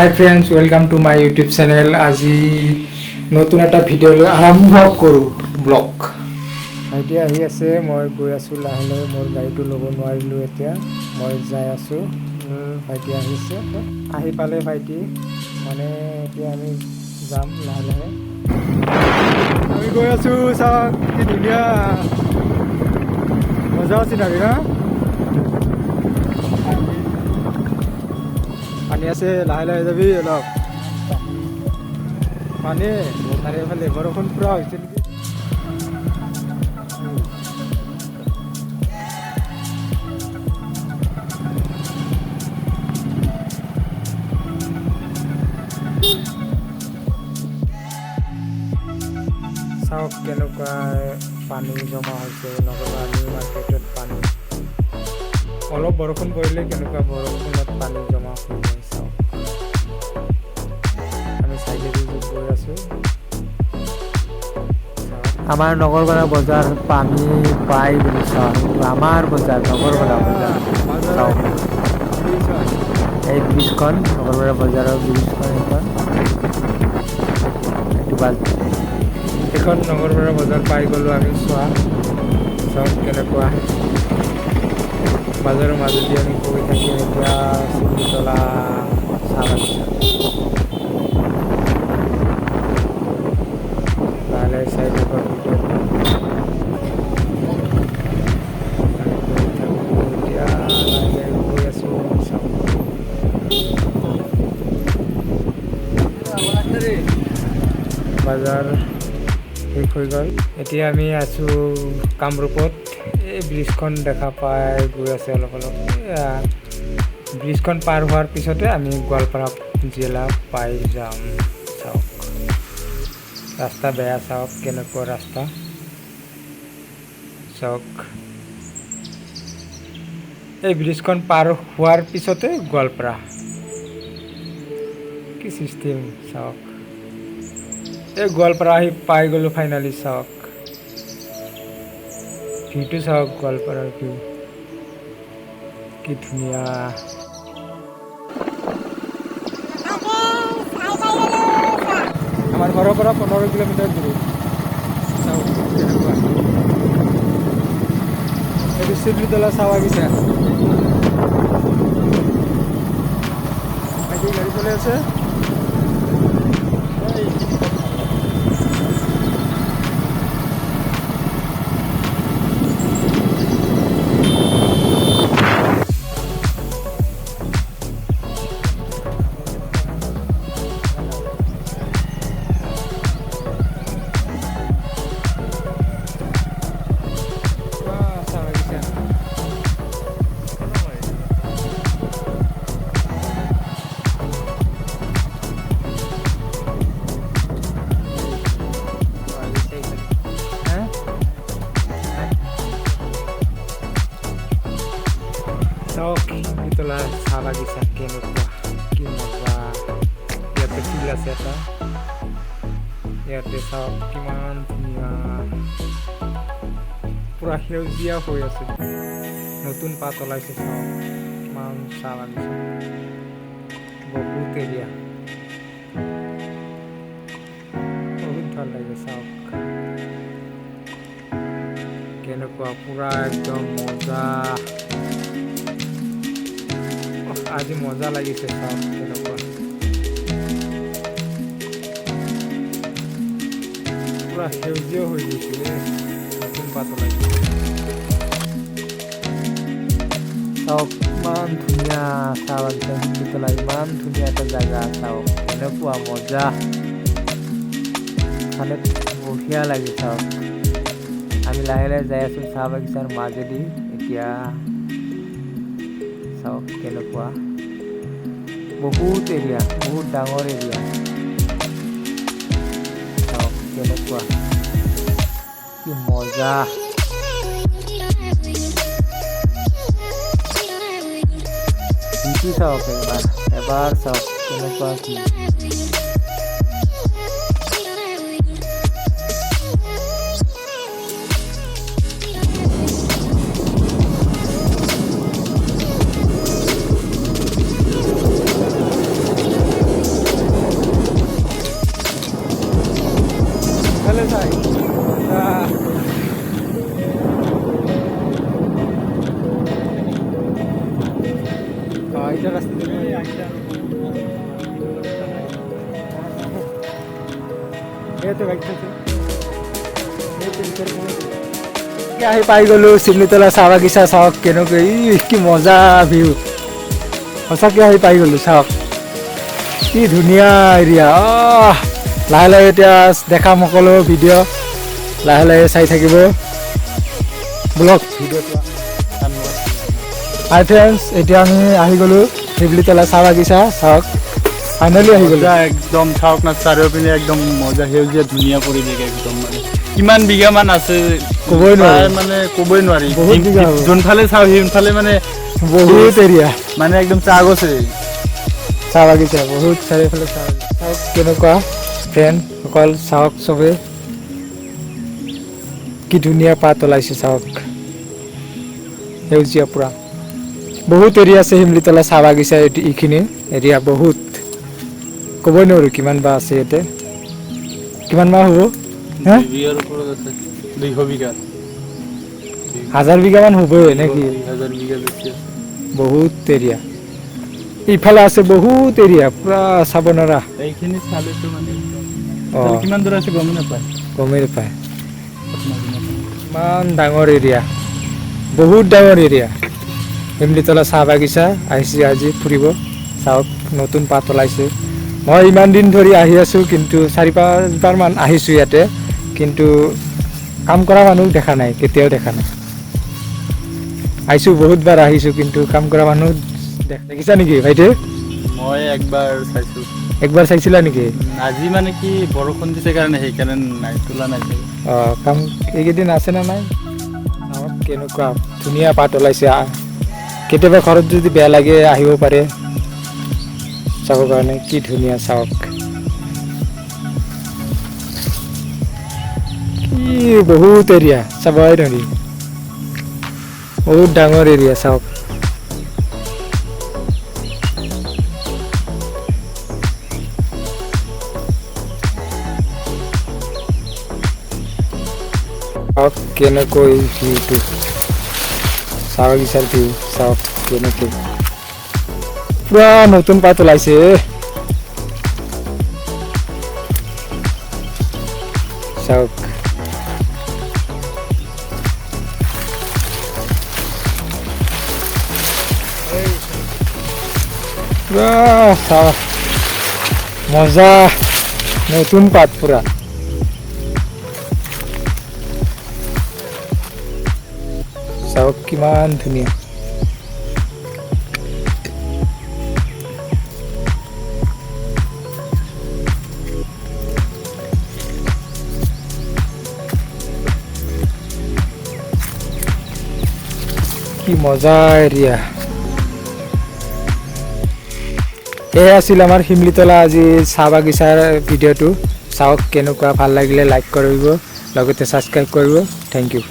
High friends, welcome to my YouTube channel. আজি নতুন এটা ভিডিঅ' লৈ আৰম্ভ কৰোঁ ব্লগ। ভাইটি আহি আছে, মই গৈ আছোঁ লাহে লাহে। মোৰ গাড়ীটো ল'ব নোৱাৰিলোঁ, এতিয়া মই যাই আছোঁ। ভাইটি আহিছে, আহি পালে ভাইটি, মানে এতিয়া আমি যাম লাহে লাহে। আমি গৈ আছোঁ, চাওক কি ধুনীয়া মজা চিনাৰী না। পানী আছে, লাহে লাহে যাবি অলপ। পানী চাৰিওফালে বৰষুণ পুৰা হৈছে নেকি। চাওক কেনেকুৱা পানী জমা হৈছে নগৰবাণী মাৰ্কেটত। পানী অলপ বৰষুণ পৰিলে কেনেকুৱা বৰষুণত পানী জমা হৈ যায়। চাওক আমি চাইডেদি গৈ আছোঁ। আমাৰ নগৰপাৰা বজাৰ পানী পাই বুলি চাওক, আমাৰ বজাৰ নগৰপাৰা বজাৰ চাওক। এই ব্ৰিজখন নগৰপাৰা বজাৰৰ ব্ৰিজখন, এইখন নগৰপাৰা বজাৰ পাই গ'লোঁ আমি। চোৱা চাওক কেনেকুৱা বাজাৰৰ মাজেদি আমি গৈ থাকিম এতিয়া। চিমলিতলা চাহ বাগিচা লাহে চাইড এতিয়া লাহে গৈ আছোঁ। চাওক বাজাৰ শেষ হৈ গ'ল। এতিয়া আমি আছোঁ কামৰূপত। এই ব্ৰিজখন দেখা পাই গৈ আছে অলপ অলপ। ব্ৰিজখন পাৰ হোৱাৰ পিছতে আমি গোৱালপাৰা জিলা পাই যাম। চাওক ৰাস্তা বেয়া, চাওক কেনেকুৱা ৰাস্তা। চাওক এই ব্ৰিজখন পাৰ হোৱাৰ পিছতে গোৱালপাৰা। কি চিষ্টেম চাওক, এই গোৱালপাৰা আহি পাই গ'লোঁ ফাইনেলি। চাওক ভিউটো চাওক, গোৱালপাৰাৰ ভিউ কি ধুনীয়া। আমাৰ ঘৰৰ পৰা 15 কিলোমিটাৰ দূৰ। চাওক কেনেকুৱা এইটো চিমলিতলা চাহ বাগিচা। ভাইটি গাড়ী চলাই আছে। চাওক চিমলিতলা চাহ বাগিচা কেনেকুৱা, কি মজা। ইয়াতে ফিল্ড আছে এটা, ইয়াতে চাওক কিমান ধুনীয়া, পুৰা সেউজীয়া হৈ আছে, নতুন পাত ওলাইছে। চাওক কিমান চাহ বাগিচা, বহুত এৰিয়া, বহুত ভাল লাগে। চাওক কেনেকুৱা পুৰা একদম মজা। আজি মজা লাগিছে। চাওক কেনেকুৱা পুৰা সেউজীয়া হৈ গৈছে, নতুন পাত ওলাইছে। চাওক ইমান ধুনীয়া চাহ বাগিচা চিমলিতলা, ইমান ধুনীয়া এটা জেগা। চাওক কেনেকুৱা মজা, মানে বঢ়িয়া লাগে। চাওক আমি লাহে লাহে যাই আছোঁ চাহ বাগিচাৰ মাজেদি এতিয়া। চাওক কেনেকুৱা বহুত এৰিয়া, বহুত ডাঙৰ এৰিয়া। চাওক কেনেকুৱা কি মজা। ভিউটো চাওক এবাৰ চাওক কেনেকুৱা কি। ইয়াতে বাইক থাকে আহি পাই গ'লো চিমলিতলা চাহ বাগিচা চাওক কেনেকৈ কি মজা ভিউ সঁচাকৈ আহি পাই গ'লো চাওক কি ধুনীয়া এৰিয়া লাহে লাহে এতিয়া দেখাম সকলো ভিডিঅ' লাহে লাহে চাই থাকিব ব্লগ ভিডিঅ'টো হাই ফ্ৰেণ্ডছ এতিয়া আমি আহি গ'লোঁ চিমলিতলা চাহ বাগিচা চাওক ফাইনেলি আহি গ'লো একদম চাওক না চাৰিওপিনে একদম মজা সেউজীয়া ধুনীয়া পৰিৱেশ একদম মানে কিমান বিঘামান আছে ক'বই নোৱাৰি মানে ক'বই নোৱাৰি বহুত বিঘা হ'ব। যোনফালে চাওঁ সেইফালে মানে বহুত এৰিয়া মানে একদম চাহ গছে চাহ বাগিচা বহুত চাৰিওফালে চাহ বাগিচা চাওক কেনেকুৱা ফ্ৰেণ্ড অকল চাওক চবে কি ধুনীয়া পাত ওলাইছে চাওক সেউজীয়া পূৰা বহুত এৰিয়া আছে চিমলিতলা চাহ বাগিচা এইখিনি এৰিয়া বহুত ক'বই নোৱাৰোঁ কিমান বা আছে ইয়াতে কিমান বা হ'ব হা 200 বিঘা 1000 বিঘামান হ'বই নেকি 1000 বিঘা বেছি আছে বহুত এৰিয়া ইফালে আছে বহুত এৰিয়া পূৰা চাব নোৱাৰা এইখিনি চালেতো মানে অঁ কিমান দূৰ আছে গমেই নাপায় গমেই নাপায় ইমান ডাঙৰ এৰিয়া বহুত ডাঙৰ এৰিয়া চিমলিতলা চাহ বাগিচা আহিছে আজি ফুৰিব চাওক নতুন পাত ওলাইছে মই ইমান দিন ধৰি আহি আছোঁ কিন্তু 4-5বাৰমান আহিছোঁ ইয়াতে কিন্তু কাম কৰা মানুহ দেখা নাই কেতিয়াও দেখা নাই আহিছোঁ বহুতবাৰ আহিছোঁ কিন্তু কাম কৰা মানুহ দেখিছা নেকি ভাইটি মই একবাৰ চাইছোঁ একবাৰ চাইছিলা নেকি আজি মানে কি বৰষুণ দিছে কাৰণে সেইকাৰণে নাই তোলা নাই অঁ কাম এইকেইদিন আছেনে নাই চাওক কেনেকুৱা ধুনীয়া পাত ওলাইছে কেতিয়াবা ঘৰত যদি বেয়া লাগে আহিব পাৰে চাবৰ কাৰণে কি ধুনীয়া চাওক কি বহুত এৰিয়া চাবই নোৱাৰি বহুত ডাঙৰ এৰিয়া চাওক চাওক কেনেকৈ ভিউটো চাহ বাগিচাৰ ভিউ চাওক কেনেকৈ পুৰা নতুন পাত ওলাইছে চাওক পুৰা চাওক মজা নতুন পাত পুৰা চাওক কিমান ধুনীয়া কি মজা এৰিয়া এয়া আছিল আমাৰ চিমলিতলা আজি চাহ বাগিচাৰ ভিডিঅ'টো চাওক কেনেকুৱা ভাল লাগিলে লাইক কৰিব লগতে ছাবস্ক্ৰাইব কৰিব থেংক ইউ